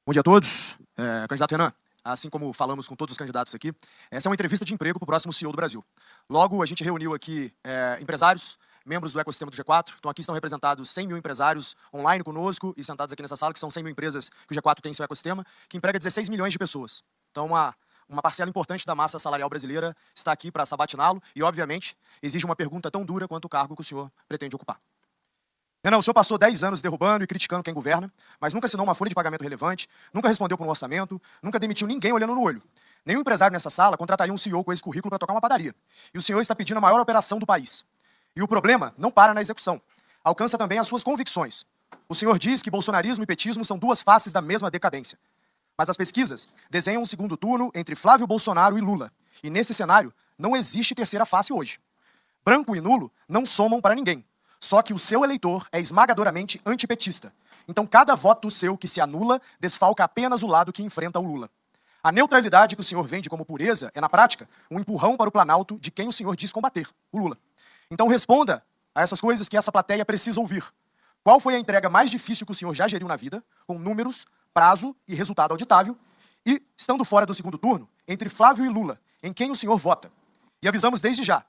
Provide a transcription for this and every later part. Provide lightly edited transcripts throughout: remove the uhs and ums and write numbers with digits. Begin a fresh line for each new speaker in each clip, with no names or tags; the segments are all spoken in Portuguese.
Bom dia a todos. Candidato Renan, assim como falamos com todos os candidatos aqui, essa é uma entrevista de emprego para o próximo CEO do Brasil. Logo, a gente reuniu aqui empresários, membros do ecossistema do G4. Então aqui estão representados 100 mil empresários online conosco e sentados aqui nessa sala, que são 100 mil empresas que o G4 tem em seu ecossistema, que emprega 16 milhões de pessoas. Então uma parcela importante da massa salarial brasileira está aqui para sabatiná-lo e, obviamente, exige uma pergunta tão dura quanto o cargo que o senhor pretende ocupar. Renan, o senhor passou 10 anos derrubando e criticando quem governa, mas nunca assinou uma folha de pagamento relevante, nunca respondeu por um orçamento, nunca demitiu ninguém olhando no olho. Nenhum empresário nessa sala contrataria um CEO com esse currículo para tocar uma padaria. E o senhor está pedindo a maior operação do país. E o problema não para na execução. Alcança também as suas convicções. O senhor diz que bolsonarismo e petismo são duas faces da mesma decadência. Mas as pesquisas desenham um segundo turno entre Flávio Bolsonaro e Lula. E nesse cenário, não existe terceira face hoje. Branco e nulo não somam para ninguém. Só que o seu eleitor é esmagadoramente antipetista. Então cada voto seu que se anula desfalca apenas o lado que enfrenta o Lula. A neutralidade que o senhor vende como pureza é, na prática, um empurrão para o Planalto de quem o senhor diz combater, o Lula. Então responda a essas coisas que essa plateia precisa ouvir. Qual foi a entrega mais difícil que o senhor já geriu na vida, com números, prazo e resultado auditável? E, estando fora do segundo turno, entre Flávio e Lula, em quem o senhor vota? E avisamos desde já,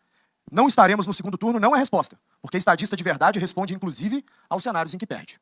não estaremos no segundo turno não é a resposta, porque estadista de verdade responde, inclusive, aos cenários em que perde.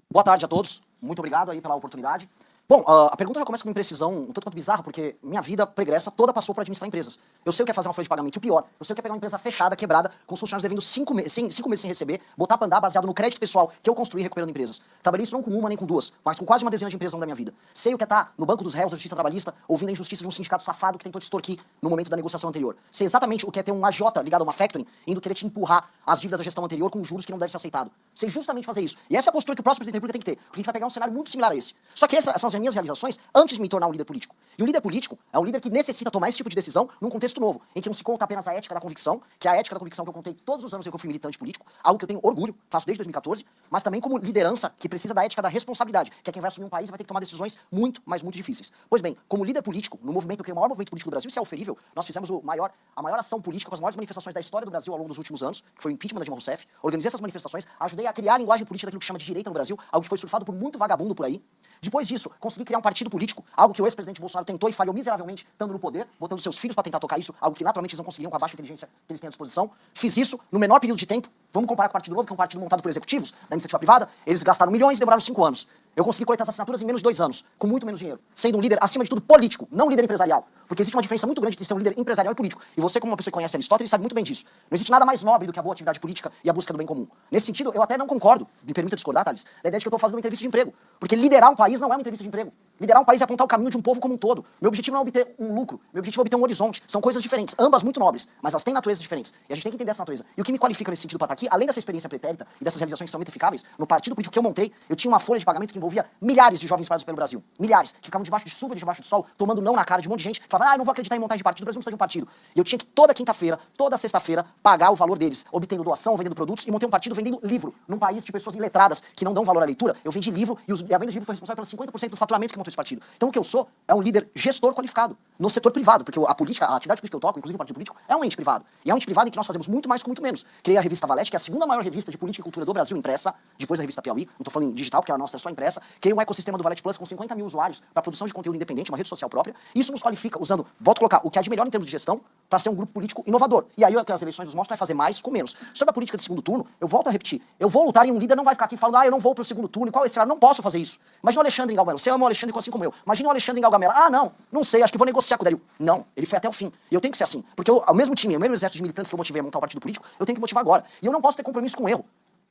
Boa tarde a todos. Muito obrigado aí pela oportunidade. Bom, a pergunta já começa com uma imprecisão um tanto quanto bizarra, porque minha vida pregressa toda passou por administrar empresas. Eu sei o que é fazer uma folha de pagamento, e o pior, eu sei o que é pegar uma empresa fechada, quebrada, com os funcionários devendo 5 meses sem receber, botar pra andar baseado no crédito pessoal que eu construí recuperando empresas. Trabalhei isso não com uma nem com duas, mas com quase uma dezena de empresas da minha vida. Sei o que é estar no banco dos réus da justiça trabalhista, ouvindo a injustiça de um sindicato safado que tentou te extorquir no momento da negociação anterior. Sei exatamente o que é ter um agiota ligado a uma factoring, indo querer te empurrar as dívidas da gestão anterior com juros que não deve ser aceitado. Sei justamente fazer isso. E essa é a postura que o próximo presidente da República tem que ter, porque a gente vai pegar um cenário muito similar a esse. Só que essas são as minhas realizações antes de me tornar um líder político. E o líder político é um líder que necessita tomar esse tipo de decisão num contexto novo, em que não se conta apenas a ética da convicção, que é a ética da convicção que eu contei todos os anos que eu fui militante político, algo que eu tenho orgulho, faço desde 2014, mas também como liderança que precisa da ética da responsabilidade, que é quem vai assumir um país e vai ter que tomar decisões muito, mas muito difíceis. Pois bem, como líder político, no movimento que é o maior movimento político do Brasil, isso é oferível, nós fizemos a maior ação política com as maiores manifestações da história do Brasil ao longo dos últimos anos, que foi o impeachment da Dilma Rousseff. Organizei essas manifestações, ajudei a criar a linguagem política daquilo que chama de direita no Brasil, algo que foi surfado por muito vagabundo por aí. Depois disso, consegui criar um partido político, algo que o ex-presidente Bolsonaro tentou e falhou miseravelmente, estando no poder, botando seus filhos para tentar tocar isso, algo que naturalmente eles não conseguiriam com a baixa inteligência que eles têm à disposição. Fiz isso no menor período de tempo. Vamos comparar com o Partido Novo, que é um partido montado por executivos da iniciativa privada. Eles gastaram milhões e demoraram 5 anos. Eu consegui coletar essas assinaturas em menos de 2 anos, com muito menos dinheiro, sendo um líder, acima de tudo, político, não um líder empresarial. Porque existe uma diferença muito grande entre ser um líder empresarial e político. E você, como uma pessoa que conhece Aristóteles, sabe muito bem disso. Não existe nada mais nobre do que a boa atividade política e a busca do bem comum. Nesse sentido, eu até não concordo, me permita discordar, Thales, da ideia de que eu estou fazendo uma entrevista de emprego. Porque liderar um país não é uma entrevista de emprego. Liderar um país é apontar o caminho de um povo como um todo. Meu objetivo não é obter um lucro, meu objetivo é obter um horizonte. São coisas diferentes, ambas muito nobres, mas elas têm naturezas diferentes. E a gente tem que entender essa natureza. E o que me qualifica nesse sentido para estar aqui, além dessa experiência pretérita e dessas realizações que são muito eficáveis, no partido político que eu montei, eu tinha uma folha de pagamento que envolvia milhares de jovens espalhados pelo Brasil. Milhares, que ficavam debaixo de chuva, debaixo do sol, tomando não na cara de um monte de gente, que falava, eu não vou acreditar em montagem de partido, o Brasil não precisa de um partido. E eu tinha que toda quinta-feira, toda sexta-feira, pagar o valor deles, obtendo doação, vendendo produtos, e montei um partido vendendo livro. Num país de pessoas iletradas que não dão valor à leitura, eu vendi livro e a venda de livro foi responsável pelos 50% do faturamento que montou esse partido. Então o que eu sou é um líder gestor qualificado no setor privado, porque a política, a atividade política que eu toco, inclusive o partido político, é um ente privado. E é um ente privado em que nós fazemos muito mais com muito menos. Criei a revista Valete, que é a segunda maior revista de política e cultura do Brasil, impressa, depois da revista Piauí, não tô falando em digital, porque a nossa é só impressa. Criei um ecossistema do Valete Plus com 50 mil usuários para produção de conteúdo independente, uma rede social própria. Isso nos qualifica usando, volto a colocar, o que há de melhor em termos de gestão para ser um grupo político inovador. E aí, o que as eleições nos mostram, vai fazer mais com menos. Sobre a política de segundo turno, eu volto a repetir, eu vou lutar e um líder não vai ficar aqui falando, eu não vou pro segundo turno, e qual é esse cenário? Não posso fazer isso. Imagina o Alexandre em Galgamela, você ama o Alexandre assim como eu. Imagina o Alexandre em Galgamela, não sei, acho que vou negociar com o Dario. Não, ele foi até o fim. E eu tenho que ser assim, porque ao mesmo time, o mesmo exército de militantes que eu motivei a montar o partido político, eu tenho que motivar agora. E eu não posso ter compromisso com o erro.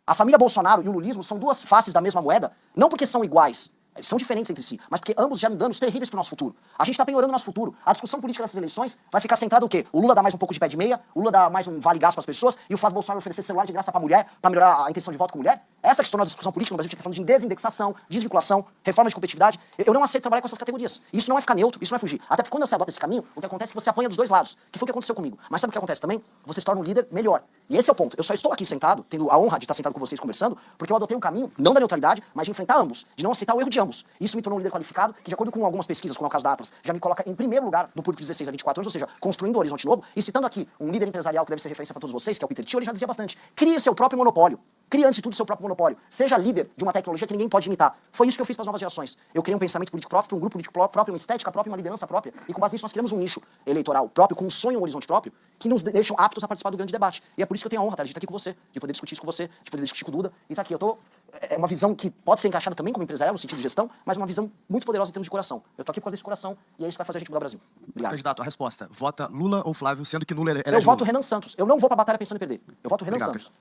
A família Bolsonaro e o lulismo são duas faces da mesma moeda, não porque são iguais, são diferentes entre si, mas porque ambos geram danos terríveis para o nosso futuro. A gente está penhorando o nosso futuro. A discussão política dessas eleições vai ficar centrada no quê? O Lula dá mais um pouco de pé de meia, o Lula dá mais um vale-gás para as pessoas e o Flávio Bolsonaro oferecer celular de graça para mulher, para melhorar a intenção de voto com mulher. Essa que se tornou a discussão política no Brasil, que está falando de desindexação, desvinculação, reforma de competitividade. Eu não aceito trabalhar com essas categorias. Isso não é ficar neutro, isso não é fugir. Até porque quando você adota esse caminho, o que acontece é que você apanha dos dois lados, que foi o que aconteceu comigo. Mas sabe o que acontece também? Você se torna um líder melhor. E esse é o ponto. Eu só estou aqui sentado, tendo a honra de estar sentado com vocês conversando, porque eu adotei um caminho, não da neutralidade, mas de enfrentar ambos, de não aceitar o erro de ambos. Isso me tornou um líder qualificado, que de acordo com algumas pesquisas, como é o caso da Atlas, já me coloca em primeiro lugar no público de 16 a 24 anos, ou seja, construindo um horizonte novo. E citando aqui um líder empresarial que deve ser referência para todos vocês, que é o Peter Thiel, ele já dizia bastante, crie seu próprio monopólio. Crie antes de tudo seu próprio monopólio. Seja líder de uma tecnologia que ninguém pode imitar. Foi isso que eu fiz para as novas gerações. Eu criei um pensamento político próprio, um grupo político próprio, uma estética própria, uma liderança própria. E com base nisso nós criamos um nicho eleitoral próprio, com um sonho e um horizonte próprio, que nos deixam aptos a participar do grande debate. E é por isso que eu tenho a honra, tá, de estar aqui com você, de poder discutir isso com você, de poder discutir com o Duda. E tá aqui, é uma visão que pode ser encaixada também como empresarial, no sentido de gestão, mas uma visão muito poderosa em termos de coração. Eu tô aqui por causa desse coração e é isso que vai fazer a gente mudar o Brasil. Obrigado.
Candidato, a resposta. Vota Lula ou Flávio, sendo que Lula
Eu voto Renan Santos. Eu não vou pra batalha pensando em perder. Eu voto Renan Santos.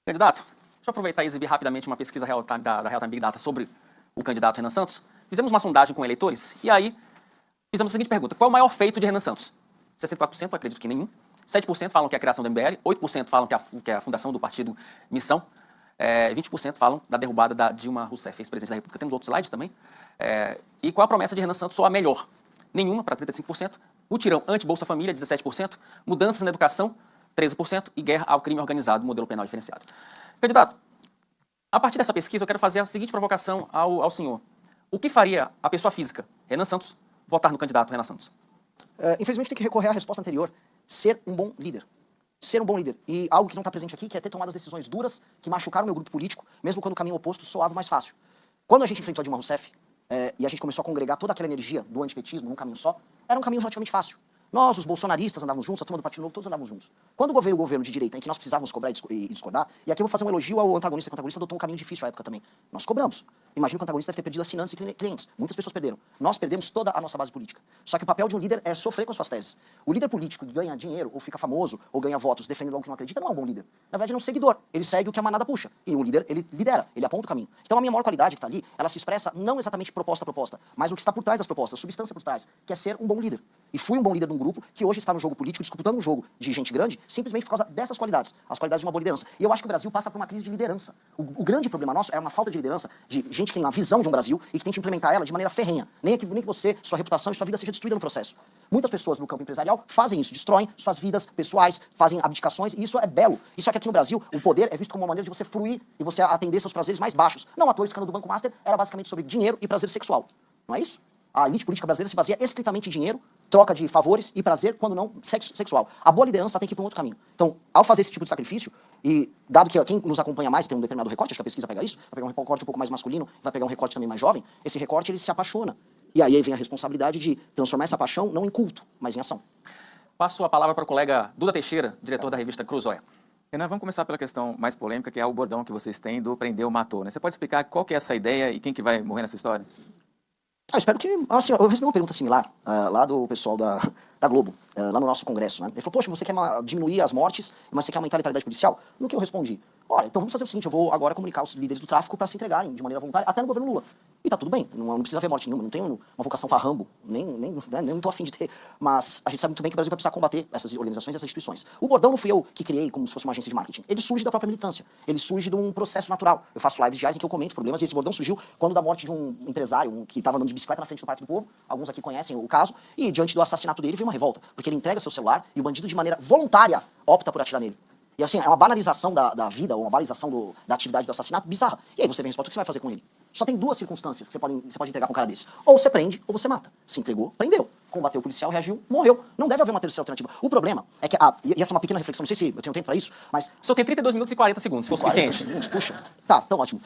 Candidato, deixa eu aproveitar e exibir rapidamente uma pesquisa da Real Time Big Data sobre o candidato Renan Santos. Fizemos uma sondagem com eleitores e aí fizemos a seguinte pergunta. Qual é o maior feito de Renan Santos? 64% acredito que nenhum. 7% falam que é a criação do MBL. 8% falam que é a fundação do partido Missão. 20% falam da derrubada da Dilma Rousseff, ex-presidente da República. Temos outros slides também. E qual a promessa de Renan Santos soa melhor? Nenhuma, para 35%. Mutirão anti-Bolsa Família, 17%. Mudanças na educação, 13%. E guerra ao crime organizado, modelo penal diferenciado. Candidato, a partir dessa pesquisa, eu quero fazer a seguinte provocação ao senhor. O que faria a pessoa física, Renan Santos, votar no candidato Renan Santos?
Infelizmente, tem que recorrer à resposta anterior. Ser um bom líder. Ser um bom líder. E algo que não está presente aqui, que é ter tomado as decisões duras que machucaram o meu grupo político, mesmo quando o caminho oposto soava mais fácil. Quando a gente enfrentou a Dilma Rousseff, e a gente começou a congregar toda aquela energia do antipetismo num caminho só, era um caminho relativamente fácil. Nós, os bolsonaristas, andávamos juntos, a turma do Partido Novo, todos andávamos juntos. Quando veio o governo de direita, em que nós precisávamos cobrar e discordar, e aqui eu vou fazer um elogio ao antagonista, que o antagonista adotou um caminho difícil à época também. Nós cobramos. Imagino que o antagonista deve ter perdido assinantes e clientes. Muitas pessoas perderam. Nós perdemos toda a nossa base política. Só que o papel de um líder é sofrer com suas teses. O líder político que ganha dinheiro, ou fica famoso, ou ganha votos defendendo algo que não acredita, não é um bom líder. Na verdade, ele é um seguidor. Ele segue o que a manada puxa. E o líder, ele lidera, ele aponta o caminho. Então a minha maior qualidade que está ali, ela se expressa não exatamente proposta a proposta, mas o que está por trás das propostas, a substância por trás, que é ser um bom líder. E fui um bom líder de um grupo que hoje está no jogo político, disputando um jogo de gente grande, simplesmente por causa dessas qualidades, as qualidades de uma boa liderança. E eu acho que o Brasil passa por uma crise de liderança. O grande problema nosso é uma falta de liderança, de gente que tem uma visão de um Brasil e que tenta implementar ela de maneira ferrenha. Nem que você, sua reputação e sua vida seja destruída no processo. Muitas pessoas no campo empresarial fazem isso, destroem suas vidas pessoais, fazem abdicações, e isso é belo. Isso é que aqui no Brasil, o poder é visto como uma maneira de você fruir e você atender seus prazeres mais baixos. Não à toa, o escândalo do Banco Master era basicamente sobre dinheiro e prazer sexual. Não é isso? A elite política brasileira se baseia estritamente em dinheiro, troca de favores e prazer, quando não sexo sexual. A boa liderança tem que ir para um outro caminho. Então, ao fazer esse tipo de sacrifício, e dado que quem nos acompanha mais tem um determinado recorte, acho que a pesquisa pega isso, vai pegar um recorte um pouco mais masculino, vai pegar um recorte também mais jovem, esse recorte ele se apaixona. E aí vem a responsabilidade de transformar essa paixão não em culto, mas em ação.
Passo a palavra para o colega Duda Teixeira, diretor da revista Cruzoia.
Renan, vamos começar pela questão mais polêmica, que é o bordão que vocês têm do prendeu, matou, né? Você pode explicar qual que é essa ideia e quem que vai morrer nessa história?
Espero que... Assim, eu recebi uma pergunta similar lá do pessoal da Globo, lá no nosso congresso, né? Ele falou, poxa, você quer diminuir as mortes, mas você quer aumentar a letalidade policial? No que eu respondi, olha, então vamos fazer o seguinte, eu vou agora comunicar os líderes do tráfico para se entregarem de maneira voluntária, até no governo Lula. E tá tudo bem, não precisa haver morte nenhuma, não tenho uma vocação para Rambo, nem tô afim de ter, mas a gente sabe muito bem que o Brasil vai precisar combater essas organizações, essas instituições. O bordão não fui eu que criei como se fosse uma agência de marketing, ele surge da própria militância, ele surge de um processo natural. Eu faço lives diárias em que eu comento problemas, e esse bordão surgiu quando da morte de um empresário que estava andando de bicicleta na frente do Parque do Povo, alguns aqui conhecem o caso, e diante do assassinato dele veio uma revolta, porque ele entrega seu celular e o bandido de maneira voluntária opta por atirar nele. E assim, é uma banalização da vida, ou uma banalização da atividade do assassinato bizarra. E aí você vem e responde, o que você vai fazer com ele? Só tem duas circunstâncias que você pode entregar com um cara desse. Ou você prende, ou você mata. Se entregou, prendeu. Combateu o policial, reagiu, morreu. Não deve haver uma terceira alternativa. O problema é que, e essa é uma pequena reflexão, não sei se eu tenho tempo pra isso, mas...
O senhor tem 32 minutos e 40 segundos, se for
40
suficiente.
segundos, puxa. Tá, então ótimo.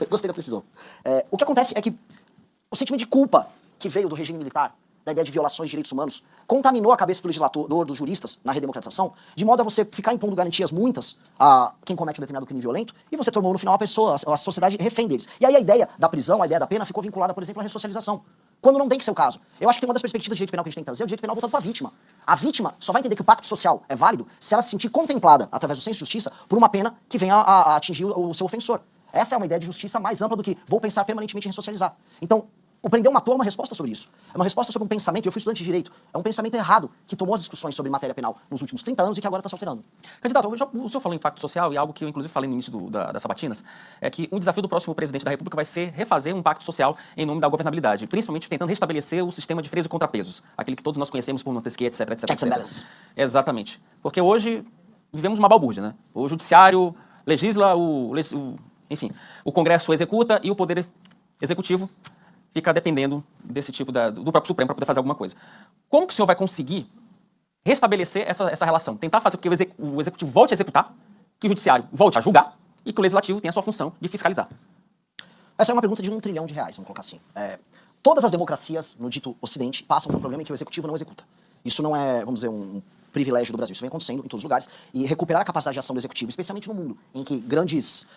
Gostei da precisão. O que acontece é que o sentimento de culpa que veio do regime militar, da ideia de violações de direitos humanos, contaminou a cabeça do legislador, dos juristas, na redemocratização, de modo a você ficar impondo garantias muitas a quem comete um determinado crime violento, e você tornou, no final, a sociedade refém deles. E aí a ideia da prisão, a ideia da pena, ficou vinculada, por exemplo, à ressocialização. Quando não tem que ser o caso. Eu acho que tem uma das perspectivas de direito penal que a gente tem que trazer, é o direito penal voltado para a vítima. A vítima só vai entender que o pacto social é válido se ela se sentir contemplada, através do senso de justiça, por uma pena que venha a atingir o seu ofensor. Essa é uma ideia de justiça mais ampla do que vou pensar permanentemente em ressocializar. Então, o prendeu matou é uma resposta sobre isso. É uma resposta sobre um pensamento, e eu fui estudante de direito, é um pensamento errado que tomou as discussões sobre matéria penal nos últimos 30 anos e que agora está se alterando.
Candidato, o senhor falou em impacto social e algo que eu inclusive falei no início das sabatinas, é que um desafio do próximo presidente da República vai ser refazer um pacto social em nome da governabilidade, principalmente tentando restabelecer o sistema de freios e contrapesos, aquele que todos nós conhecemos por Montesquieu, etc, etc,
Checks and
etc.
balances.
Exatamente. Porque hoje vivemos uma balbúrdia, né? O judiciário legisla, enfim, o Congresso executa e o Poder Executivo fica dependendo desse tipo do próprio Supremo para poder fazer alguma coisa. Como que o senhor vai conseguir restabelecer essa relação? Tentar fazer com que o Executivo volte a executar, que o judiciário volte a julgar e que o legislativo tenha a sua função de fiscalizar.
Essa é uma pergunta de R$1 trilhão, vamos colocar assim. Todas as democracias no dito Ocidente passam por um problema em que o executivo não executa. Isso não é, vamos dizer, um privilégio do Brasil. Isso vem acontecendo em todos os lugares. E recuperar a capacidade de ação do executivo, especialmente no mundo em que grandes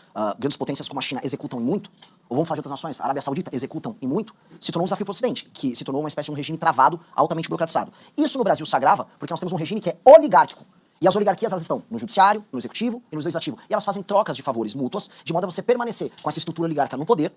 potências como a China executam em muito, ou vamos falar de outras nações, a Arábia Saudita executam em muito, se tornou um desafio para o Ocidente, que se tornou uma espécie de um regime travado, altamente burocratizado. Isso no Brasil se agrava porque nós temos um regime que é oligárquico. E as oligarquias, elas estão no judiciário, no executivo e no legislativo. E elas fazem trocas de favores mútuas, de modo a você permanecer com essa estrutura oligárquica no poder,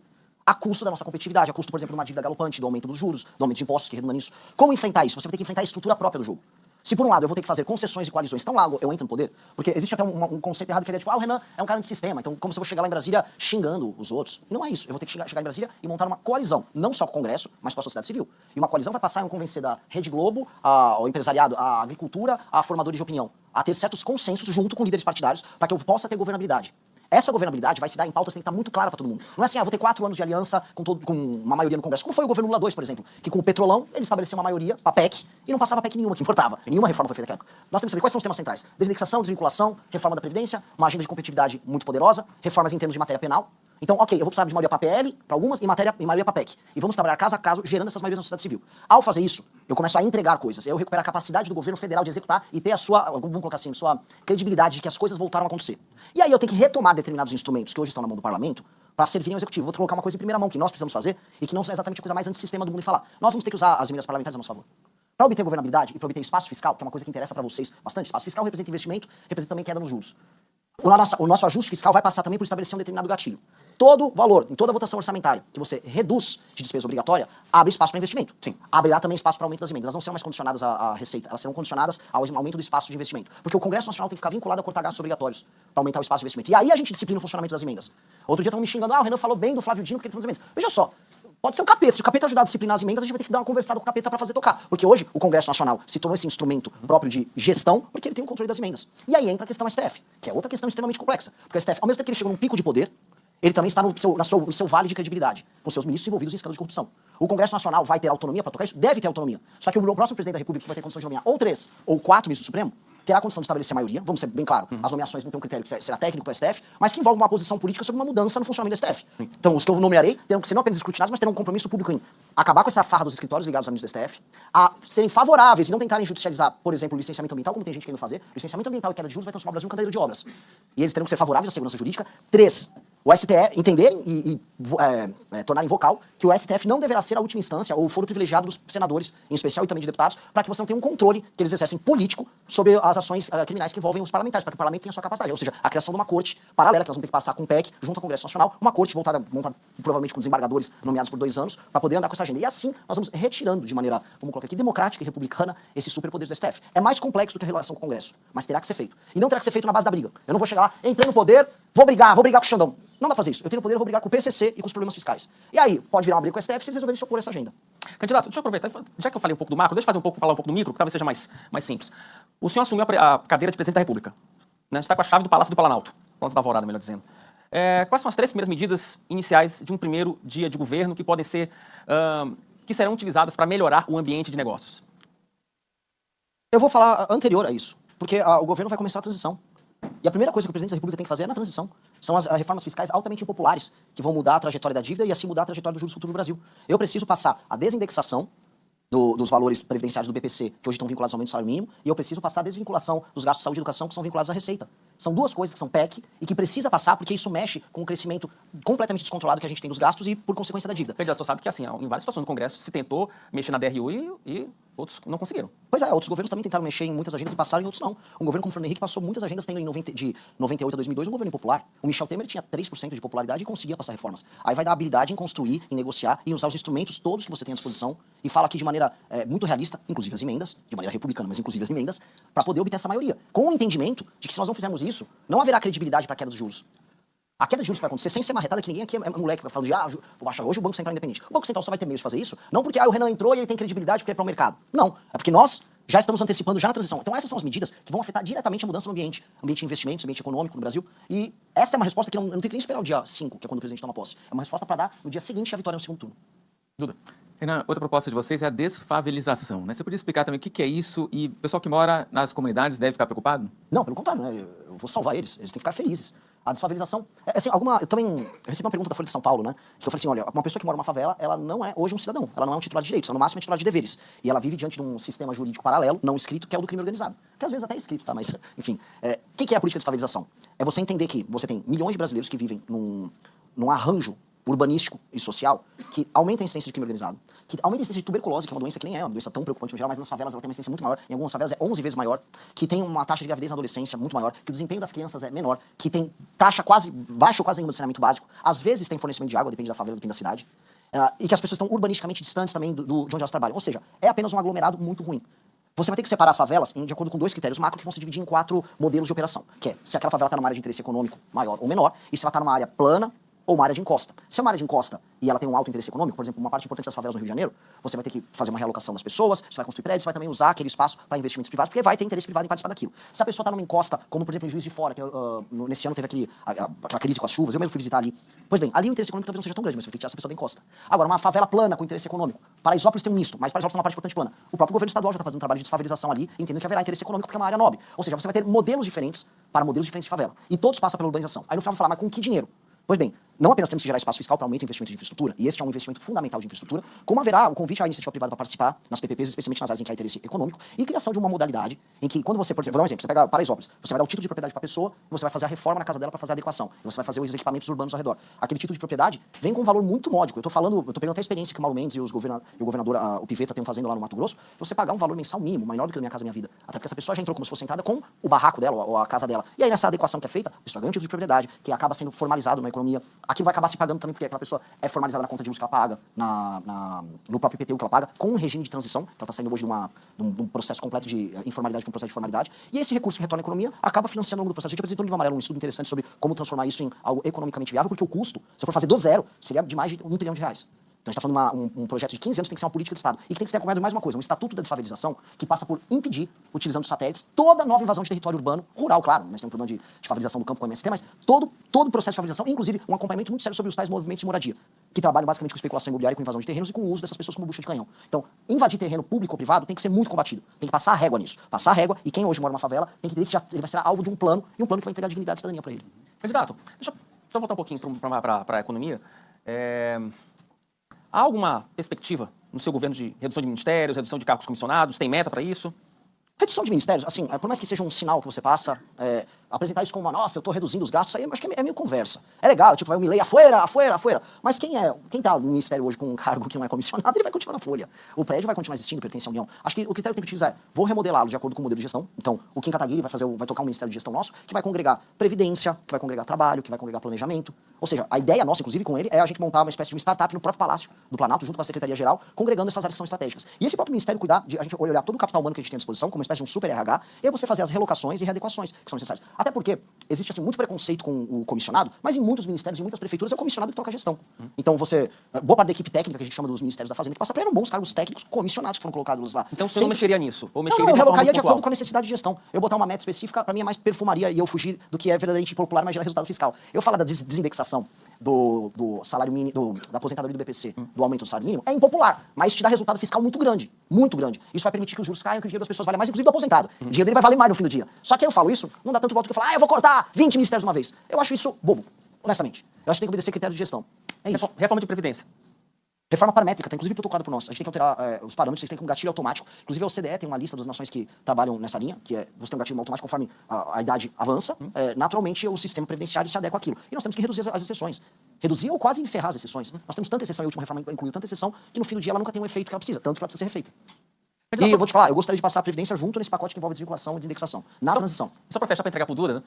a custo da nossa competitividade, a custo, por exemplo, de uma dívida galopante, do aumento dos juros, do aumento de impostos que redundam nisso. Como enfrentar isso? Você vai ter que enfrentar a estrutura própria do jogo. Se por um lado eu vou ter que fazer concessões e coalizões, então lá eu entro no poder, porque existe até um conceito errado que é tipo, o Renan é um cara de sistema, então como se eu vou chegar lá em Brasília xingando os outros? E não é isso, eu vou ter que chegar em Brasília e montar uma coalizão, não só com o Congresso, mas com a sociedade civil. E uma coalizão vai passar a convencer da Rede Globo, ao empresariado, à agricultura, a formadores de opinião, a ter certos consensos junto com líderes partidários para que eu possa ter governabilidade. Essa governabilidade vai se dar em pautas que tem que estar muito clara para todo mundo. Não é assim, vou ter 4 anos de aliança com uma maioria no Congresso. Como foi o governo Lula II, por exemplo, que com o Petrolão ele estabeleceu uma maioria para PEC e não passava PEC nenhuma que importava. Nenhuma reforma foi feita naquela época. Nós temos que saber quais são os temas centrais. Desindexação, desvinculação, reforma da Previdência, uma agenda de competitividade muito poderosa, reformas em termos de matéria penal. Então, ok, eu vou precisar de maioria para PL, para algumas, e maioria para PEC. E vamos trabalhar caso a caso, gerando essas maiorias na sociedade civil. Ao fazer isso, eu começo a entregar coisas. Eu recupero a capacidade do governo federal de executar e ter a sua, vamos colocar assim, sua credibilidade de que as coisas voltaram a acontecer. E aí eu tenho que retomar determinados instrumentos que hoje estão na mão do parlamento para servirem ao executivo. Vou colocar uma coisa em primeira mão que nós precisamos fazer e que não é exatamente a coisa mais antissistema do mundo e falar. Nós vamos ter que usar as emendas parlamentares a nosso favor. Para obter governabilidade e para obter espaço fiscal, que é uma coisa que interessa para vocês bastante, espaço fiscal representa investimento, representa também queda nos juros. O nosso ajuste fiscal vai passar também por estabelecer um determinado gatilho. Todo valor, em toda votação orçamentária, que você reduz de despesa obrigatória, abre espaço para investimento. Sim. Abrirá também espaço para aumento das emendas. Elas não serão mais condicionadas à receita, elas serão condicionadas ao aumento do espaço de investimento. Porque o Congresso Nacional tem que ficar vinculado a cortar gastos obrigatórios para aumentar o espaço de investimento. E aí a gente disciplina o funcionamento das emendas. Outro dia estavam me xingando, o Renan falou bem do Flávio Dino porque ele falou das emendas. Veja só, pode ser um capeta. Se o capeta ajudar a disciplinar as emendas, a gente vai ter que dar uma conversada com o capeta para fazer tocar. Porque hoje o Congresso Nacional se tornou esse instrumento próprio de gestão porque ele tem o controle das emendas. E aí entra a questão STF, que é outra questão extremamente complexa. Porque o STF, ao mesmo tempo que ele chegou num pico de poder, ele também está no seu vale de credibilidade, com seus ministros envolvidos em escândalos de corrupção. O Congresso Nacional vai ter autonomia para tocar isso? Deve ter autonomia. Só que o próximo presidente da República, que vai ter condição de nomear ou 3 ou 4 ministros do Supremo, terá a condição de estabelecer maioria, vamos ser bem claro, as nomeações não têm um critério que será técnico para o STF, mas que envolve uma posição política sobre uma mudança no funcionamento do STF. Então, os que eu nomearei terão que ser não apenas escrutinados, mas terão um compromisso público em acabar com essa farra dos escritórios ligados aos ministros do STF, a serem favoráveis e não tentarem judicializar, por exemplo, o licenciamento ambiental, como tem gente querendo fazer. Licenciamento ambiental e queda de juros vai transformar o Brasil em um candeeiro de obras. E eles terão que ser favoráveis à segurança jurídica. 3. O STF entenderem e tornarem vocal que o STF não deverá ser a última instância ou o foro privilegiado dos senadores, em especial, e também de deputados, para que você não tenha um controle que eles exercem político sobre as ações criminais que envolvem os parlamentares, para que o parlamento tenha a sua capacidade. Ou seja, a criação de uma corte paralela, que nós vamos ter que passar com o PEC, junto ao Congresso Nacional, uma corte montada provavelmente com desembargadores nomeados por 2 anos, para poder andar com essa agenda. E assim, nós vamos retirando de maneira, vamos colocar aqui, democrática e republicana, esses superpoderes do STF. É mais complexo do que a relação com o Congresso, mas terá que ser feito. E não terá que ser feito na base da briga. Eu não vou chegar lá, entrei no poder, vou brigar com o Xandão. Não dá pra fazer isso. Eu tenho poder, eu vou brigar com o PCC e com os problemas fiscais. E aí, pode virar uma briga com o STF se eles resolverem se opor a essa agenda.
Candidato, deixa eu aproveitar, já que eu falei um pouco do macro, deixa eu falar um pouco do micro, que talvez seja mais simples. O senhor assumiu a cadeira de presidente da República. Né? A gente está com a chave do Palácio do Planalto, Palácio da Alvorada, melhor dizendo. Quais são as 3 primeiras medidas iniciais de um primeiro dia de governo que podem ser, que serão utilizadas para melhorar o ambiente de negócios?
Eu vou falar anterior a isso, porque o governo vai começar a transição. E a primeira coisa que o presidente da República tem que fazer é na transição. São as reformas fiscais altamente impopulares, que vão mudar a trajetória da dívida e assim mudar a trajetória do juros futuro do Brasil. Eu preciso passar a desindexação dos valores previdenciários do BPC, que hoje estão vinculados ao aumento do salário mínimo, e eu preciso passar a desvinculação dos gastos de saúde e educação, que são vinculados à receita. São 2 coisas que são PEC e que precisa passar porque isso mexe com o crescimento completamente descontrolado que a gente tem dos gastos e por consequência da dívida.
Candidato, você sabe que assim, em várias situações do Congresso se tentou mexer na DRU e outros não conseguiram.
Pois é, outros governos também tentaram mexer em muitas agendas e passaram, em outros não. Um governo como o Fernando Henrique passou muitas agendas, tendo de 98 a 2002 um governo impopular. O Michel Temer tinha 3% de popularidade e conseguia passar reformas. Aí vai dar habilidade em construir, em negociar e usar os instrumentos todos que você tem à disposição. E fala aqui de maneira muito realista, inclusive as emendas, de maneira republicana, mas inclusive as emendas, para poder obter essa maioria. Com o entendimento de que se nós não fizermos isso, não haverá credibilidade para a queda dos juros. A queda de juros que vai acontecer sem ser marretada, que ninguém aqui é moleque vai falando de hoje o Banco Central é independente. O Banco Central só vai ter meio de fazer isso, não porque o Renan entrou e ele tem credibilidade porque ele é para o mercado. Não, é porque nós já estamos antecipando já na transição. Então essas são as medidas que vão afetar diretamente a mudança no ambiente de investimentos, ambiente econômico no Brasil. E essa é uma resposta que não tem que nem esperar o dia 5, que é quando o presidente toma posse. É uma resposta para dar no dia seguinte a vitória no segundo turno.
Duda,
Renan, outra proposta de vocês é a desfavelização, né? Você podia explicar também o que é isso e o pessoal que mora nas comunidades deve ficar preocupado?
Não, pelo contrário, né? Eu vou salvar eles têm que ficar felizes. A desfavelização, assim, eu recebi uma pergunta da Folha de São Paulo, né? Que eu falei assim, olha, uma pessoa que mora numa favela, ela não é hoje um cidadão, ela não é um titular de direitos, ela no máximo é titular de deveres. E ela vive diante de um sistema jurídico paralelo, não escrito, que é o do crime organizado. Que às vezes até é escrito, tá? Mas, enfim, o que é a política de desfavelização? É você entender que você tem milhões de brasileiros que vivem num arranjo urbanístico e social que aumenta a incidência de crime organizado, que aumenta a incidência de tuberculose, que é uma doença que nem é uma doença tão preocupante no geral, mas nas favelas ela tem uma incidência muito maior, em algumas favelas é 11 vezes maior, que tem uma taxa de gravidez na adolescência muito maior, que o desempenho das crianças é menor, que tem taxa baixa ou quase nenhuma de saneamento básico, às vezes tem fornecimento de água, depende da favela, depende da cidade, e que as pessoas estão urbanisticamente distantes também de onde elas trabalham, ou seja, é apenas um aglomerado muito ruim. Você vai ter que separar as favelas de acordo com 2 critérios macro que vão se dividir em 4 modelos de operação, que é se aquela favela está numa área de interesse econômico maior ou menor, e se ela está numa área plana ou uma área de encosta. Se é uma área de encosta e ela tem um alto interesse econômico, por exemplo, uma parte importante das favelas no Rio de Janeiro, você vai ter que fazer uma realocação das pessoas, você vai construir prédios, você vai também usar aquele espaço para investimentos privados, porque vai ter interesse privado em participar daquilo. Se a pessoa está numa encosta, como por exemplo em Juiz de Fora, que nesse ano teve aquela crise com as chuvas, eu mesmo fui visitar ali. Pois bem, ali o interesse econômico talvez não seja tão grande, mas você tem que tirar essa pessoa da encosta. Agora, uma favela plana com interesse econômico. Paraisópolis tem um misto, mas Paraisópolis tem uma parte importante plana. O próprio governo estadual já está fazendo um trabalho de desfavelização ali, entendendo que haverá interesse econômico porque é uma área nobre. Ou seja, você vai ter modelos diferentes para modelos diferentes de favela. E todos passam pela urbanização. Aí no final vai falar, mas com que dinheiro? Pois bem, não apenas temos que gerar espaço fiscal para aumento do investimento de infraestrutura, e este é um investimento fundamental de infraestrutura, como haverá o convite à iniciativa privada para participar nas PPPs, especialmente nas áreas em que há interesse econômico, e criação de uma modalidade em que, quando você, por exemplo, vou dar um exemplo, você pega Paraisópolis, você vai dar o título de propriedade para a pessoa, e você vai fazer a reforma na casa dela para fazer a adequação, e você vai fazer os equipamentos urbanos ao redor. Aquele título de propriedade vem com um valor muito módico. Eu tô pegando até a experiência que o Mauro Mendes e o governador, o Piveta, estão fazendo lá no Mato Grosso, você pagar um valor mensal mínimo, menor do que a Minha Casa Minha Vida. Até porque essa pessoa já entrou como se fosse entrada com o barraco dela, ou a casa dela. E aí nessa adequação que é feita, a pessoa ganha um título de propriedade, que acaba sendo formalizado na economia, aquilo vai acabar se pagando também, porque aquela pessoa é formalizada na conta de luz que ela paga, no próprio IPTU que ela paga, com um regime de transição, que ela está saindo hoje de um processo completo de informalidade para um processo de formalidade, e esse recurso que retorna à economia acaba financiando ao longo do processo. A gente apresentou no livro amarelo um estudo interessante sobre como transformar isso em algo economicamente viável, porque o custo, se for fazer do zero, seria de mais de R$1 trilhão. Então a gente está falando de um projeto de 15 anos que tem que ser uma política de Estado. E que tem que ser acompanhado de mais uma coisa, um estatuto da desfavelização que passa por impedir, utilizando os satélites, toda nova invasão de território urbano, rural, claro, mas tem um problema de favelização do campo com o MST, mas todo o processo de favelização, inclusive um acompanhamento muito sério sobre os tais movimentos de moradia, que trabalham basicamente com especulação imobiliária, com invasão de terrenos e com o uso dessas pessoas como bucha de canhão. Então, invadir terreno público ou privado tem que ser muito combatido. Tem que passar a régua nisso. Passar a régua, e quem hoje mora numa favela tem que entender que ele vai ser alvo de um plano, e um plano que vai entregar dignidade e cidadania para ele.
Candidato, deixa eu voltar um pouquinho para a economia. Há alguma perspectiva no seu governo de redução de ministérios, redução de cargos comissionados? Tem meta para isso?
Redução de ministérios, assim, por mais que seja um sinal que você passa, apresentar isso como uma, nossa, eu tô reduzindo os gastos, aí eu acho que é meio conversa. É legal, tipo, vai o Milei, afuera. Mas quem tá no ministério hoje com um cargo que não é comissionado, ele vai continuar na folha. O prédio vai continuar existindo, pertence à União. Acho que o critério que tem que utilizar é, vou remodelá-lo de acordo com o modelo de gestão. Então, o Kim Kataguiri vai tocar um ministério de gestão nosso, que vai congregar previdência, que vai congregar trabalho, que vai congregar planejamento. Ou seja, a ideia nossa, inclusive, com ele, é a gente montar uma espécie de uma startup no próprio Palácio do Planalto, junto com a Secretaria-Geral, congregando essas áreas que são estratégicas. E esse próprio ministério cuidar de a gente olhar todo o capital humano que a gente tem à disposição, como uma espécie de um super RH, e aí você fazer as relocações e readequações que são necessárias. Até porque existe assim, muito preconceito com o comissionado, mas em muitos ministérios, em muitas prefeituras, é o comissionado que toca a gestão. Então boa parte da equipe técnica que a gente chama dos ministérios da Fazenda, que passa para eram bons cargos técnicos comissionados que foram colocados lá.
Então você não mexeria nisso? Ou
Não,
mexeria
eu
de uma forma
relocaria
muito
de acordo
pontual?
com a necessidade de gestão. Eu botar uma meta específica, para mim é mais perfumaria e eu fugir do que é verdadeiramente popular, mas gera resultado fiscal. Eu falo da desindexação do salário mínimo, da aposentadoria do BPC, do aumento do salário mínimo, é impopular, mas te dá resultado fiscal muito grande, muito grande. Isso vai permitir que os juros caiam, que o dinheiro das pessoas valha mais, inclusive do aposentado. O dinheiro dele vai valer mais no fim do dia. Só que eu falo isso, não dá tanto voto que eu falo, eu vou cortar 20 ministérios de uma vez. Eu acho isso bobo, honestamente. Eu acho que tem que obedecer critérios de gestão. É isso.
Reforma de Previdência.
Reforma paramétrica, tá inclusive protocolada por nós. A gente tem que alterar os parâmetros, vocês têm que um gatilho automático. Inclusive a OCDE tem uma lista das nações que trabalham nessa linha, que é você tem um gatilho automático conforme a idade avança, naturalmente o sistema previdenciário se adequa àquilo. E nós temos que reduzir as exceções. Reduzir ou quase encerrar as exceções. Nós temos tanta exceção, e a última reforma incluiu tanta exceção, que no fim do dia ela nunca tem o efeito que ela precisa, tanto que ela precisa ser refeita. E eu vou te falar, eu gostaria de passar a Previdência junto nesse pacote que envolve desvinculação e desindexação, na transição.
Só para fechar, para entregar para o Duda, né?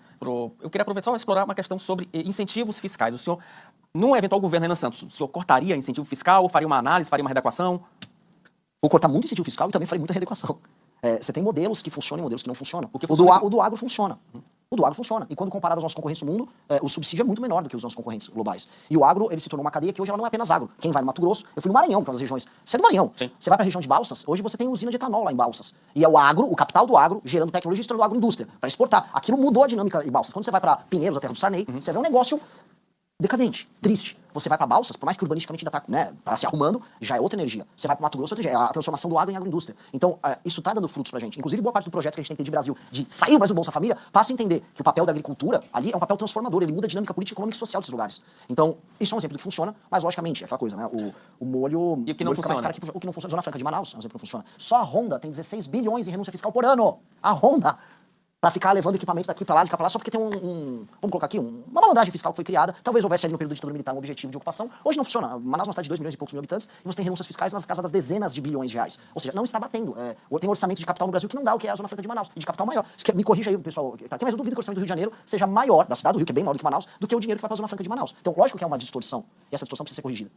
Eu queria aproveitar só explorar uma questão sobre incentivos fiscais. O senhor, num eventual governo Renan Santos, o senhor cortaria incentivo fiscal, faria uma análise, faria uma readequação?
Vou cortar muito incentivo fiscal e também farei muita readequação. Você tem modelos que funcionam e modelos que não funcionam. O do agro funciona. O do agro funciona. E quando comparado aos nossos concorrentes no mundo, o subsídio é muito menor do que os nossos concorrentes globais. E o agro, ele se tornou uma cadeia que hoje ela não é apenas agro. Quem vai no Mato Grosso, eu fui no Maranhão, que é uma das regiões. Você é do Maranhão.
Sim.
Você vai para a região de Balsas, hoje você tem usina de etanol lá em Balsas. E é o agro, o capital do agro, gerando tecnologia e se tornando agroindústria, para exportar. Aquilo mudou a dinâmica em Balsas. Quando você vai para Pinheiros, a terra do Sarney, você vê um negócio decadente, triste. Você vai para Balsas, por mais que urbanisticamente ainda tá se arrumando, já é outra energia. Você vai para Mato Grosso, é a transformação do agro em agroindústria. Então, isso está dando frutos pra gente. Inclusive, boa parte do projeto que a gente tem que ter de Brasil, de sair do Brasil Bolsa Família, passa a entender que o papel da agricultura ali é um papel transformador, ele muda a dinâmica política, econômica e social desses lugares. Então, isso é um exemplo do que funciona, mas logicamente, é aquela coisa, né? O molho...
E o que não funciona?
O que não funciona, Zona Franca de Manaus é um exemplo que não funciona. Só a Honda tem 16 bilhões em renúncia fiscal por ano. A Honda! Pra ficar levando equipamento daqui pra lá, de cá pra lá, só porque tem vamos colocar aqui, uma malandragem fiscal que foi criada. Talvez houvesse ali no período da ditadura militar um objetivo de ocupação. Hoje não funciona. Manaus é uma cidade de 2 milhões e poucos mil habitantes e você tem renúncias fiscais nas casas das dezenas de bilhões de reais. Ou seja, não está batendo. Tem um orçamento de capital no Brasil que não dá o que é a Zona Franca de Manaus. E de capital maior. Me corrija aí, pessoal, que tá aqui, mas eu duvido que o orçamento do Rio de Janeiro seja maior, da cidade do Rio, que é bem maior do que Manaus, do que o dinheiro que vai pra Zona Franca de Manaus. Então, lógico que é uma distorção. E essa distorção precisa ser corrigida.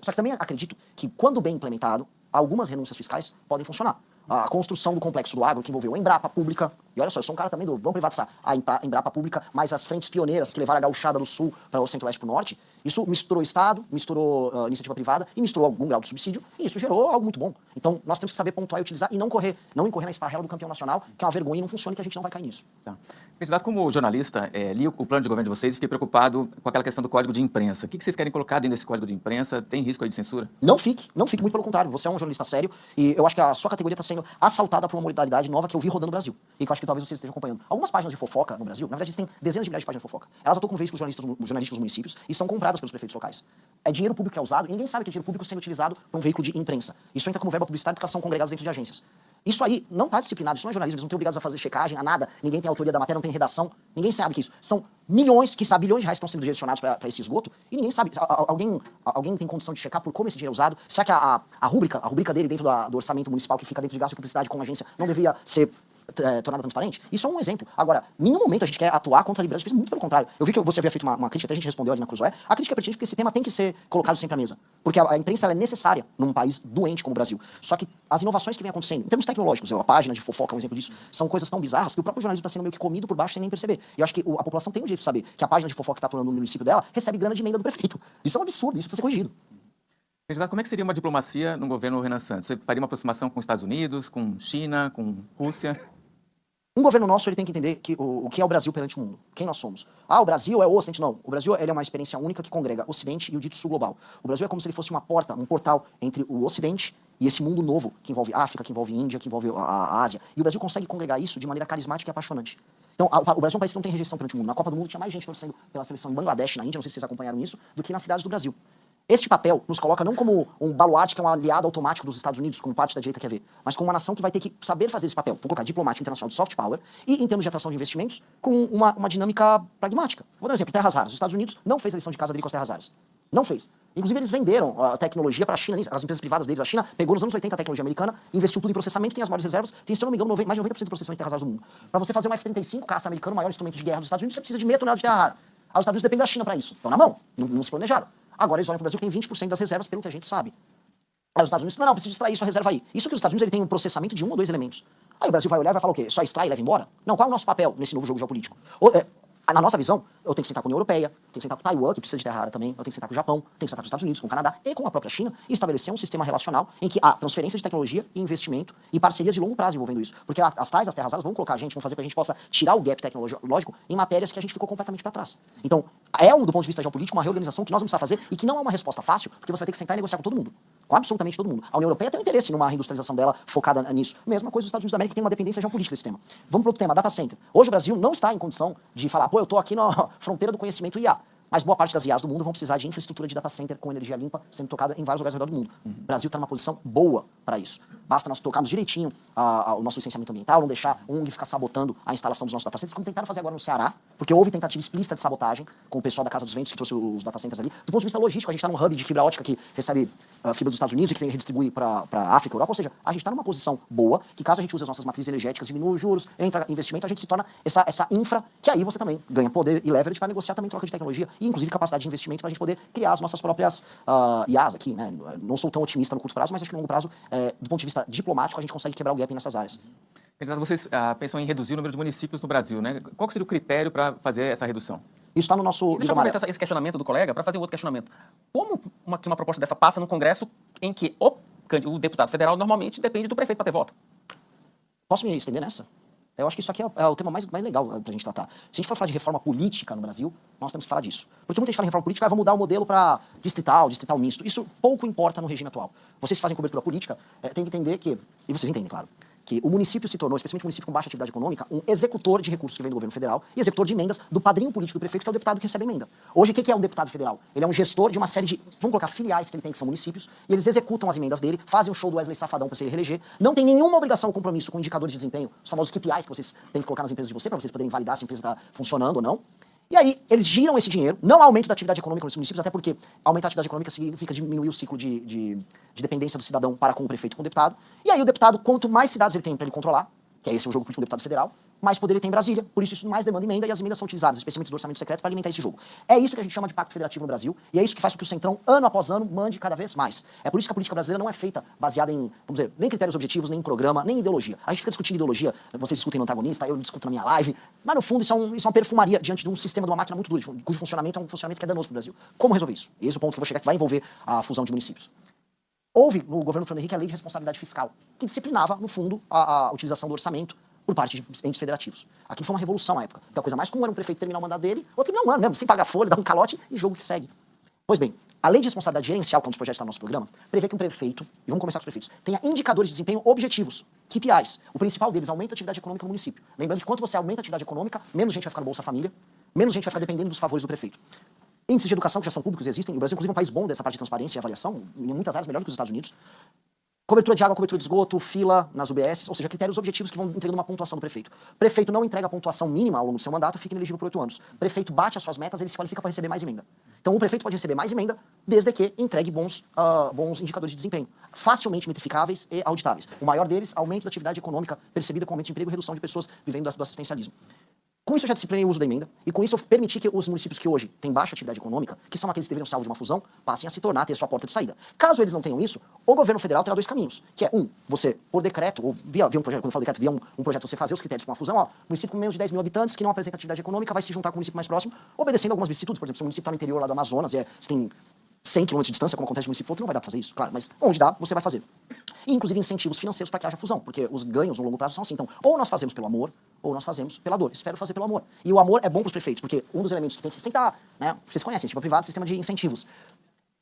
Só que também acredito que, quando bem implementado, algumas renúncias fiscais podem funcionar. A construção do complexo do agro, que envolveu a Embrapa Pública, e olha só, eu sou um cara também vamos privatizar, a Embrapa Pública, mais as frentes pioneiras que levaram a gauchada do sul para o centro-oeste para o norte, isso misturou Estado, misturou iniciativa privada e misturou algum grau de subsídio, e isso gerou algo muito bom. Então, nós temos que saber pontuar e utilizar e não incorrer na esparrela do campeão nacional, que é uma vergonha e não funciona, que a gente não vai cair nisso.
Tá. Candidato, como jornalista, li o plano de governo de vocês e fiquei preocupado com aquela questão do código de imprensa. O que vocês querem colocar dentro desse código de imprensa? Tem risco aí de censura?
Não fique, muito pelo contrário. Você é um jornalista sério e eu acho que a sua categoria está sendo assaltada por uma modalidade nova que eu vi rodando no Brasil e que eu acho que talvez vocês estejam acompanhando. Algumas páginas de fofoca no Brasil, na verdade, existem dezenas de milhares de páginas de fofoca. Elas atuam com veículos jornalísticos dos municípios e são compradas pelos prefeitos locais. É dinheiro público que é usado e ninguém sabe que é dinheiro público sendo utilizado por um veículo de imprensa. Isso entra como verba publicitária porque elas são congregadas dentro de agências. Isso aí não está disciplinado, isso não é jornalismo, eles não estão obrigados a fazer checagem, a nada, ninguém tem autoria da matéria, não tem redação, ninguém sabe que isso. São milhões, quiçá bilhões de reais que estão sendo direcionados para esse esgoto e ninguém sabe. Alguém tem condição de checar por como esse dinheiro é usado? Será que a rubrica dele dentro do orçamento municipal que fica dentro de gasto de publicidade com a agência não deveria ser tornada transparente? Isso é um exemplo. Agora, em nenhum momento a gente quer atuar contra a liberdade, muito pelo contrário. Eu vi que você havia feito uma crítica, até a gente respondeu ali na Cruzoé. A crítica é pertinente porque esse tema tem que ser colocado sempre à mesa. Porque a imprensa ela é necessária num país doente como o Brasil. Só que as inovações que vêm acontecendo, em termos tecnológicos, a página de fofoca é um exemplo disso, são coisas tão bizarras que o próprio jornalismo está sendo meio que comido por baixo sem nem perceber. E eu acho que a população tem um jeito de saber que a página de fofoca que está atuando no município dela recebe grana de emenda do prefeito. Isso é um absurdo, isso precisa ser corrigido.
Candidato, como é que seria uma diplomacia no governo Renan Santos? Você faria uma aproximação com os Estados Unidos, com China, com Rússia?
Um governo nosso ele tem que entender o que é o Brasil perante o mundo. Quem nós somos. O Brasil é o Ocidente. Não. O Brasil ele é uma experiência única que congrega o Ocidente e o dito Sul global. O Brasil é como se ele fosse uma porta, um portal entre o Ocidente e esse mundo novo, que envolve África, que envolve Índia, que envolve a Ásia. E o Brasil consegue congregar isso de maneira carismática e apaixonante. Então, o Brasil é um país que não tem rejeição perante o mundo. Na Copa do Mundo tinha mais gente torcendo pela seleção em Bangladesh, na Índia, não sei se vocês acompanharam isso, do que nas cidades do Brasil. Este papel nos coloca não como um baluarte que é um aliado automático dos Estados Unidos, como parte da direita quer ver, mas como uma nação que vai ter que saber fazer esse papel. Vou colocar diplomático internacional de soft power e, em termos de atração de investimentos, com uma dinâmica pragmática. Vou dar um exemplo, terras raras. Os Estados Unidos não fez a lição de casa dele com as terras raras. Não fez. Inclusive, eles venderam a tecnologia para a China, as empresas privadas deles, a China pegou nos anos 80 a tecnologia americana, investiu tudo em processamento, tem as maiores reservas, tem, se eu não me engano, mais de 90% do processamento de terras raras do mundo. Para você fazer um F-35, caça americano, o maior instrumento de guerra dos Estados Unidos, você precisa de meia tonelada de terra rara. Os Estados Unidos dependem da China para isso. Estão na mão, não se planejaram. Agora eles olham para o Brasil que tem 20% das reservas, pelo que a gente sabe. Aí os Estados Unidos, não, precisa extrair sua reserva aí. Isso que os Estados Unidos ele tem um processamento de 1 ou 2 elementos. Aí o Brasil vai olhar e vai falar o quê? Só extrai e leva embora? Não, qual é o nosso papel nesse novo jogo geopolítico? Na nossa visão, eu tenho que sentar com a União Europeia, tenho que sentar com Taiwan, que precisa de terra rara também, eu tenho que sentar com o Japão, tenho que sentar com os Estados Unidos, com o Canadá e com a própria China e estabelecer um sistema relacional em que há transferência de tecnologia e investimento e parcerias de longo prazo envolvendo isso. Porque as terras raras vão colocar a gente, vão fazer para a gente possa tirar o gap tecnológico em matérias que a gente ficou completamente para trás. Então, do ponto de vista geopolítico, uma reorganização que nós vamos precisar fazer e que não é uma resposta fácil, porque você vai ter que sentar e negociar com todo mundo. Com absolutamente todo mundo. A União Europeia tem um interesse numa reindustrialização dela focada nisso. Mesma coisa dos Estados Unidos da América, que tem uma dependência geopolítica desse tema. Vamos para outro tema, data center. Hoje o Brasil não está em condição de falar, eu estou aqui na fronteira do conhecimento IA. Mas boa parte das IAs do mundo vão precisar de infraestrutura de data center com energia limpa sendo tocada em vários lugares ao redor do mundo. O Brasil está numa posição boa para isso. Basta nós tocarmos direitinho o nosso licenciamento ambiental, não deixar ficar sabotando a instalação dos nossos data centers, como tentaram fazer agora no Ceará, porque houve tentativa explícita de sabotagem com o pessoal da Casa dos Ventos que trouxe os data centers ali. Do ponto de vista logístico, a gente está num hub de fibra ótica que recebe fibra dos Estados Unidos e que redistribui para África e Europa. Ou seja, a gente está numa posição boa, que caso a gente use as nossas matrizes energéticas, diminua os juros, entra investimento, a gente se torna essa infra, que aí você também ganha poder e leverage para negociar também troca de tecnologia e inclusive capacidade de investimento para a gente poder criar as nossas próprias IAs aqui, né? Não sou tão otimista no curto prazo, mas acho que no longo prazo, do ponto de vista diplomático, a gente consegue quebrar o gap nessas áreas.
Candidato, vocês pensam em reduzir o número de municípios no Brasil, né? Qual seria o critério para fazer essa redução?
Isso está no nosso...
Deixa eu aproveitar esse questionamento do colega para fazer um outro questionamento. Como uma proposta dessa passa no Congresso em que o deputado federal normalmente depende do prefeito para ter voto?
Posso me estender nessa? Eu acho que isso aqui é o tema mais legal pra gente tratar. Se a gente for falar de reforma política no Brasil, nós temos que falar disso. Porque muita gente fala em reforma política, vamos mudar o modelo para distrital misto. Isso pouco importa no regime atual. Vocês que fazem cobertura política, têm que entender que, e vocês entendem, claro, que o município se tornou, especialmente o município com baixa atividade econômica, um executor de recursos que vem do governo federal e executor de emendas do padrinho político do prefeito, que é o deputado que recebe emenda. Hoje, o que é um deputado federal? Ele é um gestor de uma série de, vamos colocar, filiais que ele tem, que são municípios, e eles executam as emendas dele, fazem o show do Wesley Safadão para se reeleger, não tem nenhuma obrigação ou compromisso com indicadores de desempenho, os famosos KPIs que vocês têm que colocar nas empresas de vocês, para vocês poderem validar se a empresa está funcionando ou não. E aí, eles giram esse dinheiro, não há aumento da atividade econômica nos municípios, até porque aumentar a atividade econômica significa diminuir o ciclo de dependência do cidadão para com o prefeito e com o deputado. E aí o deputado, quanto mais cidades ele tem para ele controlar, que é esse o jogo político do deputado federal, mais poder ele tem em Brasília. Por isso mais demanda emenda, e as emendas são utilizadas, especialmente do orçamento secreto, para alimentar esse jogo. É isso que a gente chama de pacto federativo no Brasil, e é isso que faz com que o Centrão, ano após ano, mande cada vez mais. É por isso que a política brasileira não é feita baseada em, vamos dizer, nem critérios objetivos, nem em programa, nem em ideologia. A gente fica discutindo ideologia, vocês discutem no antagonista, eu discuto na minha live, mas no fundo isso é uma perfumaria diante de um sistema, de uma máquina muito dura, cujo funcionamento é um funcionamento que é danoso para o Brasil. Como resolver isso? E esse é o ponto que eu vou chegar, que vai envolver a fusão de municípios. Houve no governo Fernando Henrique a lei de responsabilidade fiscal, que disciplinava, no fundo, a utilização do orçamento por parte de entes federativos. Aqui foi uma revolução à época. Porque a coisa mais comum era um prefeito terminar o mandato dele, ou terminar um ano mesmo, sem pagar folha, dar um calote e jogo que segue. Pois bem, a lei de responsabilidade gerencial, que é um dos projetos que está no nosso programa, prevê que um prefeito, e vamos começar com os prefeitos, tenha indicadores de desempenho objetivos, KPIs. O principal deles aumenta a atividade econômica no município. Lembrando que quanto você aumenta a atividade econômica, menos gente vai ficar no Bolsa Família, menos gente vai ficar dependendo dos favores do prefeito. Índices de educação que já são públicos e existem. O Brasil, inclusive, é um país bom dessa parte de transparência e avaliação, em muitas áreas melhor do que os Estados Unidos. Cobertura de água, cobertura de esgoto, fila nas UBS, ou seja, critérios objetivos que vão entregando uma pontuação do prefeito. Prefeito não entrega a pontuação mínima ao longo do seu mandato, fica inelegível por 8 anos. Prefeito bate as suas metas, ele se qualifica para receber mais emenda. Então o prefeito pode receber mais emenda desde que entregue bons indicadores de desempenho, facilmente metrificáveis e auditáveis. O maior deles, aumento da atividade econômica percebida com aumento de emprego e redução de pessoas vivendo do assistencialismo. Com isso eu já disciplinei o uso da emenda, e com isso eu permiti que os municípios que hoje têm baixa atividade econômica, que são aqueles que deveriam ser alvo de uma fusão, passem a se tornar, ter sua porta de saída. Caso eles não tenham isso, o governo federal terá dois caminhos, que é você, por decreto, ou via um projeto, quando eu falo decreto, via um projeto, você fazer os critérios para uma fusão, município com menos de 10 mil habitantes, que não apresenta atividade econômica, vai se juntar com o município mais próximo, obedecendo algumas vicissitudes. Por exemplo, se o município está no interior lá do Amazonas, você tem 100 km de distância, como acontece no município outro, não vai dar para fazer isso, claro, mas onde dá, você vai fazer. E, inclusive, incentivos financeiros para que haja fusão, porque os ganhos no longo prazo são assim. Então, ou nós fazemos pelo amor, ou nós fazemos pela dor. Espero fazer pelo amor. E o amor é bom para os prefeitos, porque um dos elementos que tem que estar, né, vocês conhecem, tipo privado, sistema de incentivos.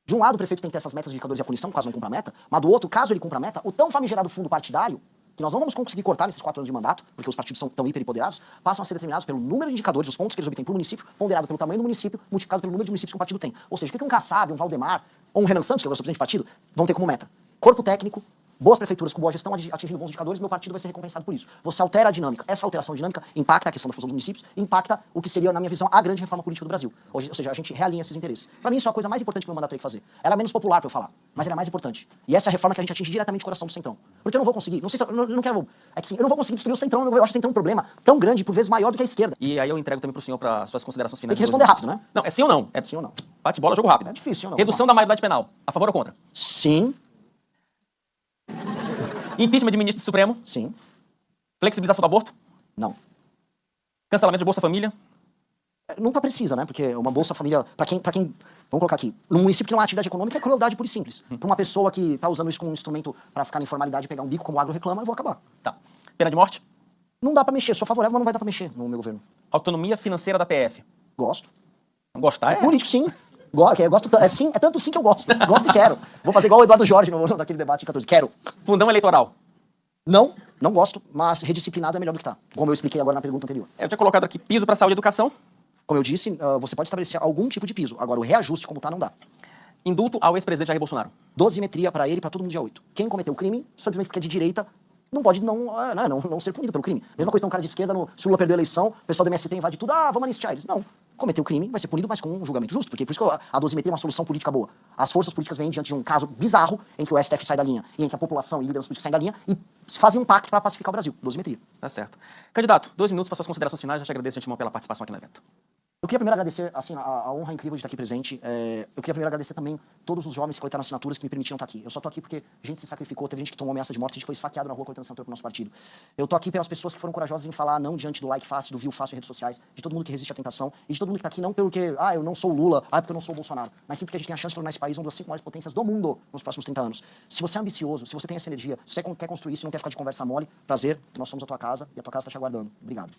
De um lado, o prefeito tem que ter essas metas, indicadores e a punição, caso não cumpra a meta, mas do outro, caso ele cumpra a meta, o tão famigerado fundo partidário, que nós não vamos conseguir cortar nesses 4 anos de mandato, porque os partidos são tão hiperempoderados, passam a ser determinados pelo número de indicadores, os pontos que eles obtêm por município, ponderado pelo tamanho do município, multiplicado pelo número de municípios que o partido tem. Ou seja, o que um Kassab, um Valdemar, ou um Renan Santos, que agora é o presidente do partido, vão ter como meta? Corpo técnico, boas prefeituras com boa gestão, atingindo bons indicadores, meu partido vai ser recompensado por isso. Você altera a dinâmica. Essa alteração dinâmica impacta a questão da fusão dos municípios, impacta o que seria, na minha visão, a grande reforma política do Brasil. Hoje, ou seja, a gente realinha esses interesses. Para mim, isso é a coisa mais importante que o meu mandato tem que fazer. Ela é menos popular para eu falar, mas ela é mais importante. E essa é a reforma que a gente atinge diretamente o coração do Centrão. Porque eu não vou conseguir, não sei se eu não quero... É que sim, eu não vou conseguir destruir o Centrão, eu acho o Centrão um problema tão grande, por vezes maior do que a esquerda.
E aí eu entrego também pro senhor para suas considerações finais.
Tem que responder rápido, né?
Não, é sim ou não? É
Sim ou não?
bate bola, jogo rápido.
É difícil, sim ou não?
Redução da maioridade penal. A favor ou contra?
Sim.
Impeachment de ministro do Supremo.
Sim.
Flexibilização do aborto.
Não.
Cancelamento de Bolsa Família.
Nunca precisa, né? Porque uma Bolsa Família, pra quem, vamos colocar aqui, num município que não há atividade econômica, é crueldade pura e simples. Pra uma pessoa que tá usando isso como um instrumento pra ficar na informalidade e pegar um bico, como o agro reclama, eu vou acabar.
Tá. Pena de morte.
Não dá pra mexer, sou favorável, mas não vai dar pra mexer no meu governo.
Autonomia financeira da PF.
Gosto.
Não gostar é...
Político, sim. Gosto, sim, é tanto sim que eu gosto. Gosto e quero. Vou fazer igual o Eduardo Jorge naquele debate de 14. Quero.
Fundão eleitoral.
Não gosto, mas redisciplinado é melhor do que tá. Como eu expliquei agora na pergunta anterior.
Eu tinha colocado aqui piso para saúde e educação.
Como eu disse, você pode estabelecer algum tipo de piso. Agora, o reajuste como tá, não dá.
Indulto ao ex-presidente Jair Bolsonaro.
Dosimetria pra ele e pra todo mundo dia 8. Quem cometeu o crime, simplesmente porque é de direita, não pode não ser punido pelo crime. Mesma coisa, tem um cara de esquerda, se o Lula perdeu a eleição, o pessoal do MST invade tudo, vamos anistiar eles. Não. Cometeu o crime, vai ser punido, mas com um julgamento justo, porque por isso que a dosimetria é uma solução política boa. As forças políticas vêm diante de um caso bizarro em que o STF sai da linha e em que a população e lideranças políticas saem da linha e fazem um pacto para pacificar o Brasil. Dosimetria.
Tá certo. Candidato, 2 minutos para suas considerações finais. Já te agradeço de antemão pela participação aqui no evento.
Eu queria primeiro agradecer, assim, a honra incrível de estar aqui presente. Eu queria primeiro agradecer também todos os jovens que coletaram assinaturas que me permitiam estar aqui. Eu só tô aqui porque gente se sacrificou, teve gente que tomou ameaça de morte, gente que foi esfaqueado na rua coletando assinatura pro nosso partido. Eu tô aqui pelas pessoas que foram corajosas em falar não diante do like fácil, do view fácil em redes sociais, de todo mundo que resiste à tentação, e de todo mundo que tá aqui não porque, eu não sou o Lula, porque eu não sou o Bolsonaro, mas sim porque a gente tem a chance de tornar esse país uma das 5 maiores potências do mundo nos próximos 30 anos. Se você é ambicioso, se você tem essa energia, se você quer construir isso e não quer ficar de conversa mole, prazer, nós somos a tua casa e a tua casa tá te aguardando. Obrigado.